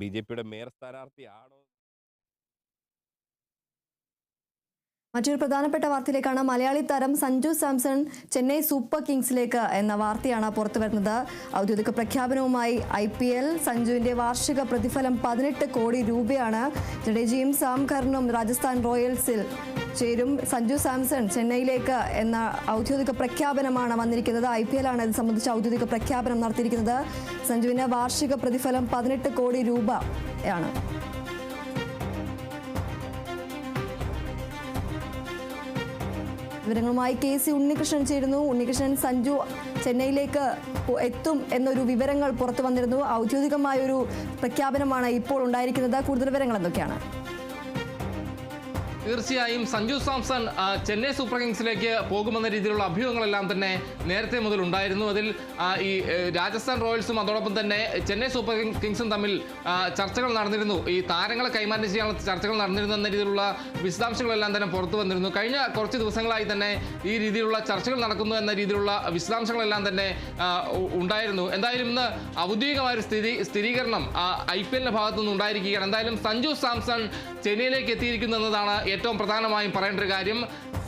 ബിജെപിയുടെ മേയർ സ്ഥാനാർത്ഥിയാണോ? മറ്റൊരു പ്രധാനപ്പെട്ട വാർത്തയിലേക്കാണ്. മലയാളി താരം സഞ്ജു സാംസൺ ചെന്നൈ സൂപ്പർ കിങ്സിലേക്ക് എന്ന വാർത്തയാണ് പുറത്തു വരുന്നത്. ഔദ്യോഗിക പ്രഖ്യാപനവുമായി IPL. സഞ്ജുവിന്റെ വാർഷിക പ്രതിഫലം 18 കോടി രൂപയാണ്. ജഡേജയും സാം കർണും രാജസ്ഥാൻ റോയൽസിൽ ചേരും. സഞ്ജു സാംസൺ ചെന്നൈയിലേക്ക് എന്ന ഔദ്യോഗിക പ്രഖ്യാപനമാണ് വന്നിരിക്കുന്നത്. IPL ആണ് ഇത് സംബന്ധിച്ച് ഔദ്യോഗിക പ്രഖ്യാപനം നടത്തിയിരിക്കുന്നത്. സഞ്ജുവിന് വാർഷിക പ്രതിഫലം 18 കോടി രൂപയാണ്. വിവരങ്ങളുമായി KC ഉണ്ണികൃഷ്ണൻ ചേരുന്നു. ഉണ്ണികൃഷ്ണൻ, സഞ്ജു ചെന്നൈയിലേക്ക് എത്തും എന്നൊരു വിവരങ്ങൾ പുറത്തു വന്നിരുന്നു. ഔദ്യോഗികമായൊരു പ്രഖ്യാപനമാണ് ഇപ്പോൾ ഉണ്ടായിരിക്കുന്നത്. കൂടുതൽ വിവരങ്ങൾ എന്തൊക്കെയാണ്? തീർച്ചയായും സഞ്ജു സാംസൺ ചെന്നൈ സൂപ്പർ കിങ്സിലേക്ക് പോകുമെന്ന രീതിയിലുള്ള അഭ്യൂഹങ്ങളെല്ലാം തന്നെ നേരത്തെ മുതൽ ഉണ്ടായിരുന്നു. അതിൽ ഈ രാജസ്ഥാൻ റോയൽസും അതോടൊപ്പം തന്നെ ചെന്നൈ സൂപ്പർ കിങ്സും തമ്മിൽ ചർച്ചകൾ നടന്നിരുന്നു. ഈ താരങ്ങളെ കൈമാറ്റം ചെയ്യാനുള്ള ചർച്ചകൾ നടന്നിരുന്നു എന്ന രീതിയിലുള്ള വിശദാംശങ്ങളെല്ലാം തന്നെ പുറത്തു വന്നിരുന്നു. കഴിഞ്ഞ കുറച്ച് ദിവസങ്ങളായി തന്നെ ഈ രീതിയിലുള്ള ചർച്ചകൾ നടക്കുന്നു എന്ന രീതിയിലുള്ള വിശദാംശങ്ങളെല്ലാം തന്നെ ഉണ്ടായിരുന്നു. എന്തായാലും ഇന്ന് ഔദ്യോഗികമായ സ്ഥിരീകരണം IPL ഭാഗത്തു നിന്ന് ഉണ്ടായിരിക്കുകയാണ്. എന്തായാലും സഞ്ജു സാംസൺ ചെന്നൈയിലേക്ക് എത്തിയിരിക്കുന്നു എന്നതാണ് ഏറ്റവും പ്രധാനമായും പറയേണ്ട ഒരു കാര്യം.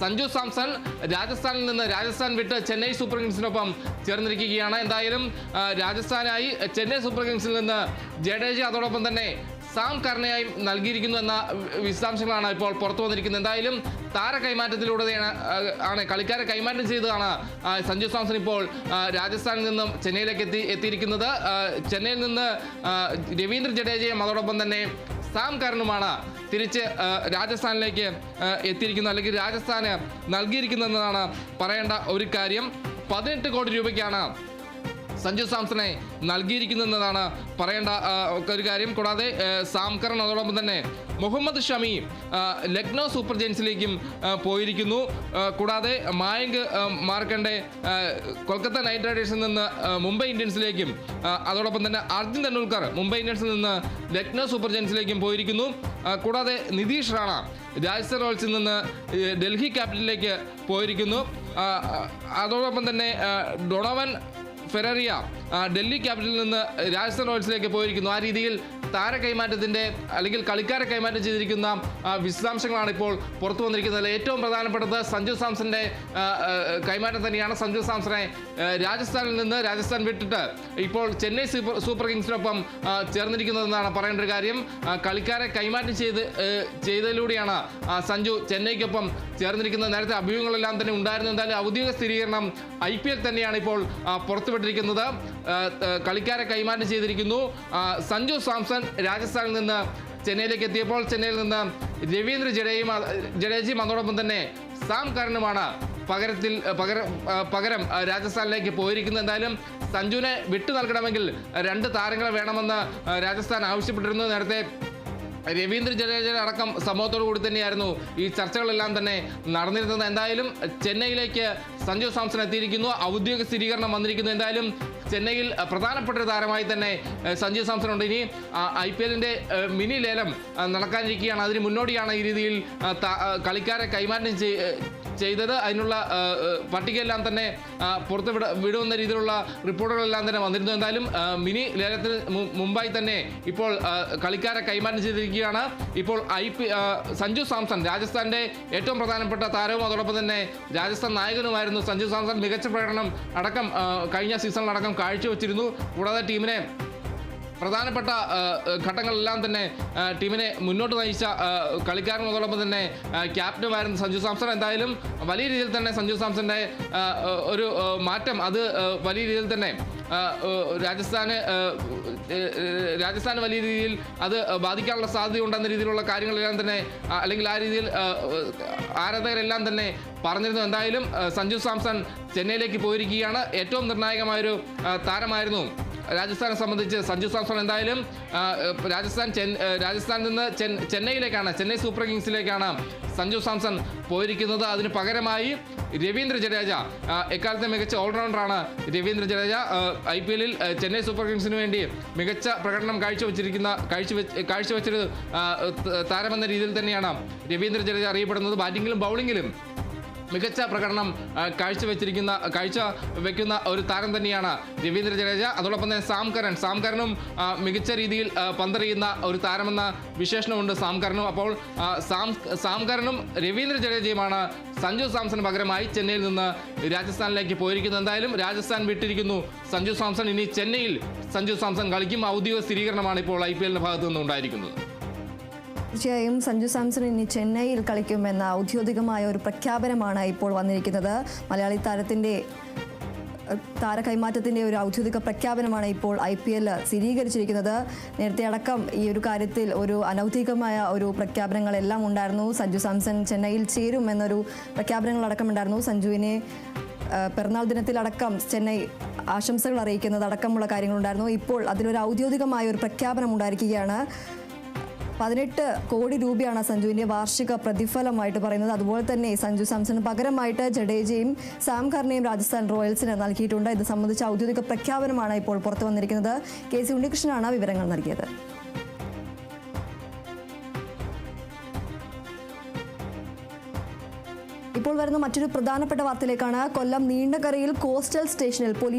സഞ്ജു സാംസൺ രാജസ്ഥാനിൽ നിന്ന് രാജസ്ഥാൻ വിട്ട് ചെന്നൈ സൂപ്പർ കിങ്സിനൊപ്പം ചേർന്നിരിക്കുകയാണ്. എന്തായാലും രാജസ്ഥാനായി ചെന്നൈ സൂപ്പർ കിങ്സിൽ നിന്ന് ജഡേജ അതോടൊപ്പം തന്നെ സാം കർണയായി നൽകിയിരിക്കുന്നു എന്ന വിശദാംശങ്ങളാണ് ഇപ്പോൾ പുറത്തു വന്നിരിക്കുന്നത്. എന്തായാലും താര കൈമാറ്റത്തിലൂടെയാണ് കളിക്കാരെ കൈമാറ്റം ചെയ്തതാണ് സഞ്ജു സാംസൺ ഇപ്പോൾ രാജസ്ഥാനിൽ നിന്നും ചെന്നൈയിലേക്ക് എത്തിയിരിക്കുന്നത്. ചെന്നൈയിൽ നിന്ന് രവീന്ദ്ര ജഡേജയും അതോടൊപ്പം തന്നെ സാം കർണുമാണ് തിരിച്ച് രാജസ്ഥാനിലേക്ക് എത്തിയിരിക്കുന്നത്, അല്ലെങ്കിൽ രാജസ്ഥാന് നൽകിയിരിക്കുന്നതെന്നാണ് പറയേണ്ട ഒരു കാര്യം. 18 കോടി രൂപയ്ക്കാണ് സഞ്ജു സാംസണെ നൽകിയിരിക്കുന്നതെന്നതാണ് പറയേണ്ട ഒരു കാര്യം. കൂടാതെ സാം കർൺ അതോടൊപ്പം തന്നെ മുഹമ്മദ് ഷമി ലക്നൗ സൂപ്പർ ജയൻസിലേക്കും പോയിരിക്കുന്നു. കൂടാതെ മായങ്ക് മാർക്കണ്ടെ കൊൽക്കത്ത നൈറ്റ് റൈഡേഴ്സിൽ നിന്ന് മുംബൈ ഇന്ത്യൻസിലേക്കും അതോടൊപ്പം തന്നെ അർജുൻ തെണ്ടുൽക്കർ മുംബൈ ഇന്ത്യൻസിൽ നിന്ന് ലക്നൗ സൂപ്പർ ജയൻസിലേക്കും പോയിരിക്കുന്നു. കൂടാതെ നിതീഷ് റാണ രാജസ്ഥാൻ റോയൽസിൽ നിന്ന് ഡൽഹി ക്യാപിറ്റലിലേക്ക് പോയിരിക്കുന്നു. അതോടൊപ്പം തന്നെ ഡൊണോവൻ ഫെററിയ ഡൽഹി ക്യാപിറ്റലിൽ നിന്ന് രാജസ്ഥാൻ റോയൽസിലേക്ക് പോയിരിക്കുന്നു. ആ രീതിയിൽ താര കൈമാറ്റത്തിൻ്റെ അല്ലെങ്കിൽ കളിക്കാരെ കൈമാറ്റം ചെയ്തിരിക്കുന്ന വിശദാംശങ്ങളാണ് ഇപ്പോൾ പുറത്തു വന്നിരിക്കുന്നത്. ഏറ്റവും പ്രധാനപ്പെട്ടത് സഞ്ജു സാംസന്റെ കൈമാറ്റം തന്നെയാണ്. സഞ്ജു സാംസനെ രാജസ്ഥാനിൽ നിന്ന് രാജസ്ഥാൻ വിട്ടിട്ട് ഇപ്പോൾ ചെന്നൈ സൂപ്പർ കിങ്സിനൊപ്പം ചേർന്നിരിക്കുന്നതെന്നാണ് പറയേണ്ട ഒരു കാര്യം. കളിക്കാരെ കൈമാറ്റം ചെയ്തതിലൂടെയാണ് സഞ്ജു ചെന്നൈക്കൊപ്പം ചേർന്നിരിക്കുന്നത്. നേരത്തെ അഭ്യൂഹങ്ങളെല്ലാം തന്നെ ഉണ്ടായിരുന്നു. എന്തായാലും ഔദ്യോഗിക സ്ഥിരീകരണം IPL തന്നെയാണ് ഇപ്പോൾ പുറത്തുവിട്ടിരിക്കുന്നത്. കളിക്കാരെ കൈമാറ്റം ചെയ്തിരിക്കുന്നു. സഞ്ജു സാംസൺ രാജസ്ഥാനിൽ നിന്ന് ചെന്നൈയിലേക്ക് എത്തിയപ്പോൾ ചെന്നൈയിൽ നിന്ന് രവീന്ദ്ര ജഡേജയും അതോടൊപ്പം തന്നെ സാം കർണുമാണ് പകരം രാജസ്ഥാനിലേക്ക് പോയിരിക്കുന്നത്. എന്തായാലും സഞ്ജുവിനെ വിട്ടു നൽകണമെങ്കിൽ 2 താരങ്ങളെ വേണമെന്ന് രാജസ്ഥാൻ ആവശ്യപ്പെട്ടിരുന്നു. നേരത്തെ രവീന്ദ്ര ജഡേജ അടക്കം സമൂഹത്തോടു കൂടി തന്നെയായിരുന്നു ഈ ചർച്ചകളെല്ലാം തന്നെ നടന്നിരുന്നത്. എന്തായാലും ചെന്നൈയിലേക്ക് സഞ്ജു സാംസൺ എത്തിയിരിക്കുന്നു. ഔദ്യോഗിക സ്ഥിരീകരണം വന്നിരിക്കുന്നു. എന്തായാലും ചെന്നൈയിൽ പ്രധാനപ്പെട്ട ഒരു താരമായി തന്നെ സഞ്ജു സാംസൺ ഉണ്ട്. ഇനി IPLന്റെ മിനി ലേലം നടക്കാനിരിക്കുകയാണ്. അതിന് മുന്നോടിയാണ് ഈ രീതിയിൽ കളിക്കാരെ കൈമാറ്റം ചെയ്തത്. അതിനുള്ള പട്ടികയെല്ലാം തന്നെ പുറത്ത് വിടുന്ന രീതിയിലുള്ള റിപ്പോർട്ടുകളെല്ലാം തന്നെ വന്നിരുന്നു. എന്തായാലും മിനി ലേലത്തിന് മുമ്പായി തന്നെ ഇപ്പോൾ കളിക്കാരെ കൈമാറ്റം ചെയ്തിരിക്കുകയാണ്. ഇപ്പോൾ സഞ്ജു സാംസൺ രാജസ്ഥാന്റെ ഏറ്റവും പ്രധാനപ്പെട്ട താരവും അതോടൊപ്പം തന്നെ രാജസ്ഥാൻ നായകനുമായിരുന്നു സഞ്ജു സാംസൺ. മികച്ച പ്രകടനം അടക്കം കഴിഞ്ഞ സീസണിലടക്കം കാഴ്ചവെച്ചിരുന്നു. കൂടാതെ ടീമിനെ പ്രധാനപ്പെട്ട ഘട്ടങ്ങളെല്ലാം തന്നെ ടീമിനെ മുന്നോട്ട് നയിച്ച കളിക്കാരനും അതോടൊപ്പം തന്നെ ക്യാപ്റ്റനുമായിരുന്നു സഞ്ജു സാംസൺ. എന്തായാലും വലിയ രീതിയിൽ തന്നെ സഞ്ജു സാംസന്റെ ഒരു മാറ്റം അത് വലിയ രീതിയിൽ തന്നെ രാജസ്ഥാന് വലിയ രീതിയിൽ അത് ബാധിക്കാനുള്ള സാധ്യതയുണ്ടെന്ന രീതിയിലുള്ള കാര്യങ്ങളെല്ലാം തന്നെ അല്ലെങ്കിൽ ആ രീതിയിൽ ആരാധകരെല്ലാം തന്നെ പറഞ്ഞിരുന്നു. എന്തായാലും സഞ്ജു സാംസൺ ചെന്നൈയിലേക്ക് പോയിരിക്കുകയാണ്. ഏറ്റവും നിർണായകമായൊരു താരമായിരുന്നു രാജസ്ഥാനെ സംബന്ധിച്ച് സഞ്ജു സാംസൺ. എന്തായാലും രാജസ്ഥാനിൽ നിന്ന് ചെന്നൈ സൂപ്പർ കിങ്സിലേക്കാണ് സഞ്ജു സാംസൺ പോയിരിക്കുന്നത്. അതിന് പകരമായി രവീന്ദ്ര ജഡേജ, എക്കാലത്തെ മികച്ച ഓൾറൗണ്ടറാണ് രവീന്ദ്ര ജഡേജ. IPLൽ ചെന്നൈ സൂപ്പർ കിങ്സിന് വേണ്ടി മികച്ച പ്രകടനം കാഴ്ചവെച്ചൊരു താരമെന്ന രീതിയിൽ തന്നെയാണ് രവീന്ദ്ര ജഡേജ അറിയപ്പെടുന്നത്. ബാറ്റിങ്ങിലും ബൗളിങ്ങിലും മികച്ച പ്രകടനം കാഴ്ചവെക്കുന്ന ഒരു താരം തന്നെയാണ് രവീന്ദ്ര ജഡേജ. അതോടൊപ്പം തന്നെ സാം കരനും മികച്ച രീതിയിൽ പന്തെറിയുന്ന ഒരു താരമെന്ന വിശേഷണമുണ്ട് സാം കരനും. അപ്പോൾ സാം കരനും രവീന്ദ്ര ജഡേജയുമാണ് സഞ്ജു സാംസൺ പകരമായി ചെന്നൈയിൽ നിന്ന് രാജസ്ഥാനിലേക്ക് പോയിരിക്കുന്നത്. എന്തായാലും രാജസ്ഥാൻ വിട്ടിരിക്കുന്നു സഞ്ജു സാംസൺ. ഇനി ചെന്നൈയിൽ സഞ്ജു സാംസൺ കളിക്കും. ഔദ്യോഗിക സ്ഥിരീകരണമാണ് ഇപ്പോൾ IPL ഭാഗത്തു നിന്ന് ഉണ്ടായിരിക്കുന്നത്. തീർച്ചയായും സഞ്ജു സാംസൺ ഇനി ചെന്നൈയിൽ കളിക്കുമെന്ന ഔദ്യോഗികമായ ഒരു പ്രഖ്യാപനമാണ് ഇപ്പോൾ വന്നിരിക്കുന്നത്. മലയാളി താര കൈമാറ്റത്തിൻ്റെ ഒരു ഔദ്യോഗിക പ്രഖ്യാപനമാണ് ഇപ്പോൾ IPL സ്ഥിരീകരിച്ചിരിക്കുന്നത്. നേരത്തെ അടക്കം ഈ ഒരു കാര്യത്തിൽ ഒരു അനൗദ്യോഗികമായ ഒരു പ്രഖ്യാപനങ്ങളെല്ലാം ഉണ്ടായിരുന്നു. സഞ്ജു സാംസൺ ചെന്നൈയിൽ ചേരും എന്നൊരു പ്രഖ്യാപനങ്ങളടക്കം ഉണ്ടായിരുന്നു. സഞ്ജുവിനെ പിറന്നാൾ ദിനത്തിലടക്കം ചെന്നൈ ആശംസകൾ അറിയിക്കുന്നത് അടക്കമുള്ള കാര്യങ്ങളുണ്ടായിരുന്നു. ഇപ്പോൾ അതിലൊരു ഔദ്യോഗികമായ ഒരു പ്രഖ്യാപനം ഉണ്ടായിരിക്കുകയാണ്. 18 കോടി രൂപയാണ് സഞ്ജുവിൻ്റെ വാർഷിക പ്രതിഫലമായിട്ട് പറയുന്നത്. അതുപോലെ തന്നെ സഞ്ജു സാംസണിന് പകരമായിട്ട് ജഡേജയും സാം കറിനെയും രാജസ്ഥാൻ റോയൽസിന് നൽകിയിട്ടുണ്ട്. ഇത് സംബന്ധിച്ച ഔദ്യോഗിക പ്രഖ്യാപനമാണ് ഇപ്പോൾ പുറത്തു വന്നിരിക്കുന്നത്. KC ഉണ്ണികൃഷ്ണനാണ് വിവരങ്ങൾ നൽകിയത്. ഇപ്പോൾ വരുന്ന മറ്റൊരു പ്രധാനപ്പെട്ട വാർത്തയിലേക്കാണ്. കൊല്ലം നീണ്ടകരയിൽ കോസ്റ്റൽ സ്റ്റേഷനിൽ പോലീസ്